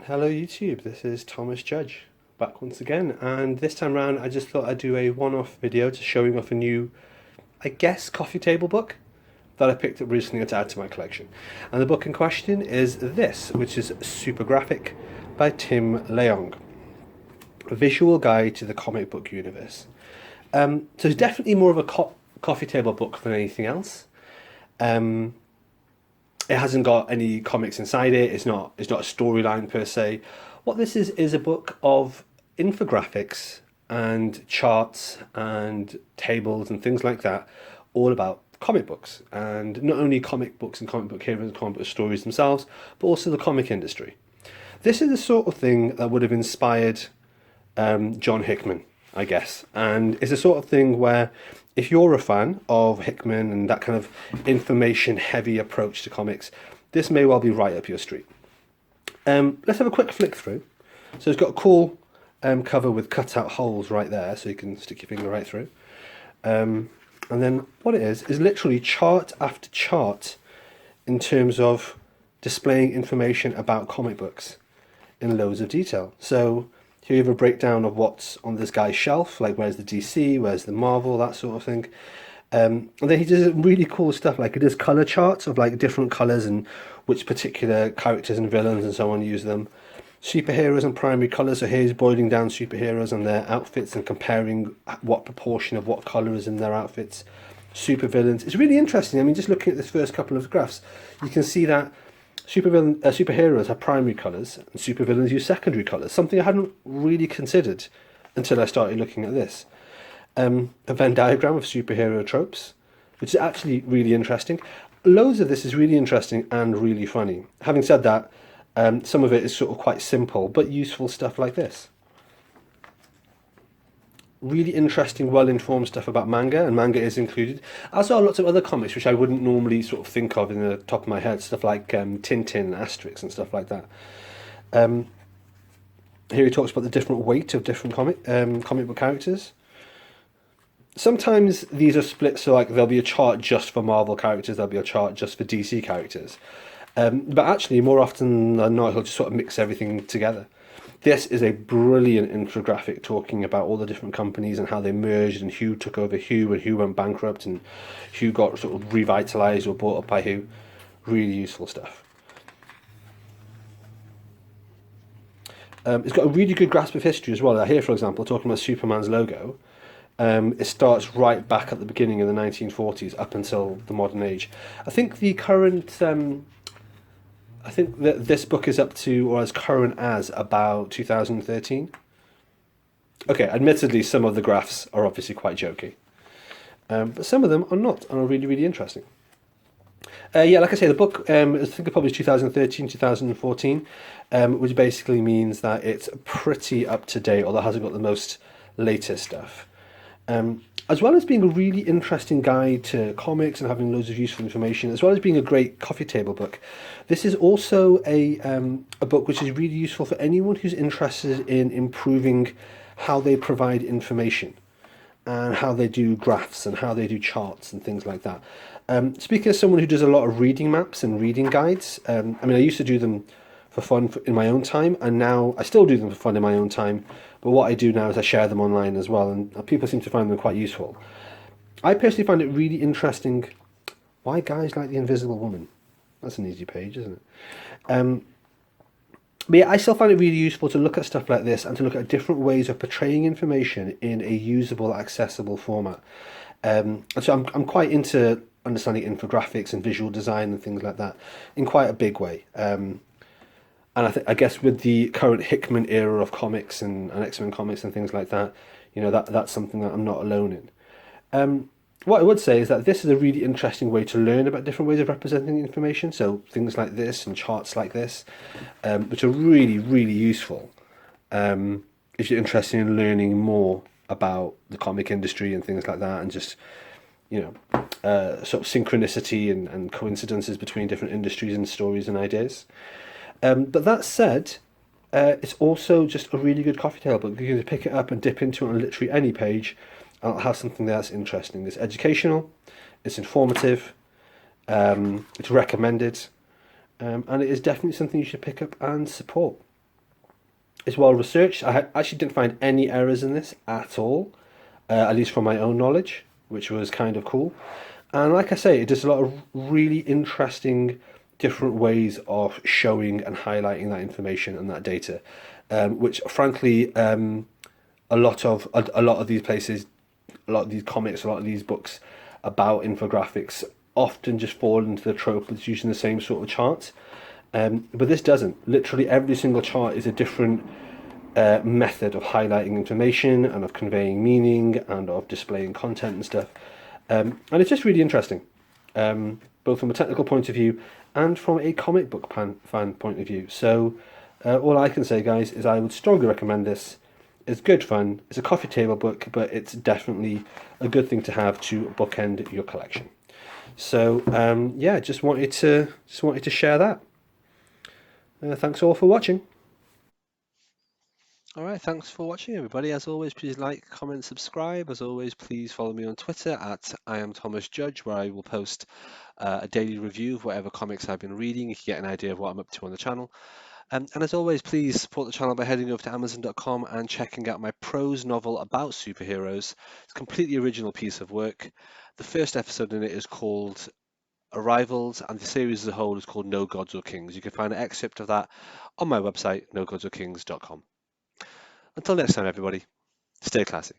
Hello YouTube, this is Thomas Judge back once again, and this time around I just thought I'd do a one-off video just showing off a new, I guess, coffee table book that I picked up recently to add to my collection. And the book in question is this, which is SUPERGRAPHIC by Tim Leong, a visual guide to the comic book universe. So it's definitely more of a coffee table book than anything else. It hasn't got any comics inside it. It's not a storyline per se. What this is a book of infographics and charts and tables and things like that, all about comic books, and not only comic books and comic book heroes and comic book stories themselves, but also the comic industry. This is the sort of thing that would have inspired John Hickman, I guess, and it's the sort of thing where if you're a fan of Hickman and that kind of information-heavy approach to comics, this may well be right up your street. Let's have a quick flick through. So it's got a cool cover with cut-out holes right there, so you can stick your finger right through. And then what it is literally chart after chart in terms of displaying information about comic books in loads of detail. So here you have a breakdown of what's on this guy's shelf, like where's the DC, where's the Marvel, that sort of thing. And then he does really cool stuff, like he does colour charts of like different colours and which particular characters and villains and so on use them. Superheroes and primary colours, so here's boiling down superheroes and their outfits and comparing what proportion of what colour is in their outfits. Supervillains. It's really interesting. I mean, just looking at this first couple of graphs, you can see that superheroes have primary colours and supervillains use secondary colours, something I hadn't really considered until I started looking at this. A Venn diagram of superhero tropes, which is actually really interesting. Loads of this is really interesting and really funny. Having said that, some of it is sort of quite simple but useful stuff like this. Really interesting, well-informed stuff about manga, and manga is included. As are lots of other comics which I wouldn't normally sort of think of in the top of my head, stuff like Tintin, Asterix and stuff like that. Here he talks about the different weight of different comic book characters. Sometimes these are split, so like there'll be a chart just for Marvel characters, there'll be a chart just for DC characters. But actually, more often than not, he'll just sort of mix everything together. This is a brilliant infographic talking about all the different companies and how they merged and who took over who and who went bankrupt and who got sort of revitalized or bought up by who. Really useful stuff. It's got a really good grasp of history as well. Here, for example, talking about Superman's logo, it starts right back at the beginning of the 1940s up until the modern age. I think the current... I think that this book is up to, or as current as, about 2013. Okay, admittedly, some of the graphs are obviously quite jokey. But some of them are not, and are really, really interesting. Yeah, like I say, the book, I think it published 2013, 2014, which basically means that it's pretty up to date, although it hasn't got the most latest stuff. As well as being a really interesting guide to comics and having loads of useful information, as well as being a great coffee table book, this is also a book which is really useful for anyone who's interested in improving how they provide information and how they do graphs and how they do charts and things like that. Speaking as someone who does a lot of reading maps and reading guides, I mean, I used to do them for fun in my own time, and now I still do them for fun in my own time, but what I do now is I share them online as well, and people seem to find them quite useful. I personally find it really interesting why guys like The Invisible Woman. That's an easy page, isn't it? But yeah, I still find it really useful to look at stuff like this and to look at different ways of portraying information in a usable, accessible format. And so I'm quite into understanding infographics and visual design and things like that in quite a big way. And I guess with the current Hickman era of comics and X-Men comics and things like that, you know, that's something that I'm not alone in. What I would say is that this is a really interesting way to learn about different ways of representing information. So things like this and charts like this, which are really, really useful if you're interested in learning more about the comic industry and things like that, and just, you know, sort of synchronicity and coincidences between different industries and stories and ideas. But that said, it's also just a really good coffee table book. You can pick it up and dip into it on literally any page, and it'll have something that's interesting. It's educational, it's informative, it's recommended, and it is definitely something you should pick up and support. It's well researched. Actually didn't find any errors in this at all, at least from my own knowledge, which was kind of cool. And like I say, it does a lot of really interesting different ways of showing and highlighting that information and that data, which frankly, a lot of these places, a lot of these comics, a lot of these books about infographics often just fall into the trope that's using the same sort of chart. But this doesn't. Literally every single chart is a different method of highlighting information and of conveying meaning and of displaying content and stuff. And it's just really interesting, both from a technical point of view and from a comic book fan point of view. So all I can say, guys, is I would strongly recommend this. It's good fun. It's a coffee table book, but it's definitely a good thing to have to bookend your collection. So yeah, just wanted to share that. Thanks all for watching. All right, thanks for watching, everybody. As always, please like, comment, subscribe. As always, please follow me on Twitter at I am Thomas Judge, where I will post a daily review of whatever comics I've been reading. You can get an idea of what I'm up to on the channel. And as always, please support the channel by heading over to Amazon.com and checking out my prose novel about superheroes. It's a completely original piece of work. The first episode in it is called Arrivals, and the series as a whole is called No Gods or Kings. You can find an excerpt of that on my website, nogodsorkings.com. Until next time, everybody, stay classy.